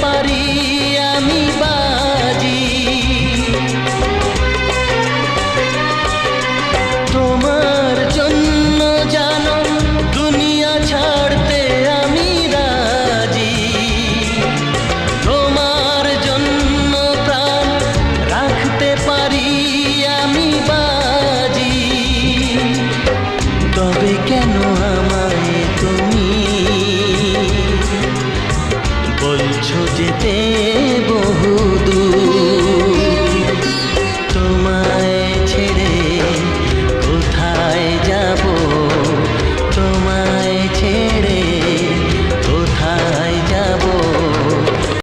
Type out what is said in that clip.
পারি আমি বাজি। তোমার জন্য জানো দুনিয়া ছাড়তে আমি রাজি। তোমার জন্য প্রাণ রাখতে পারি আমি বাজি। তবে কেন আমায় তুমি বলছো যেতে বহু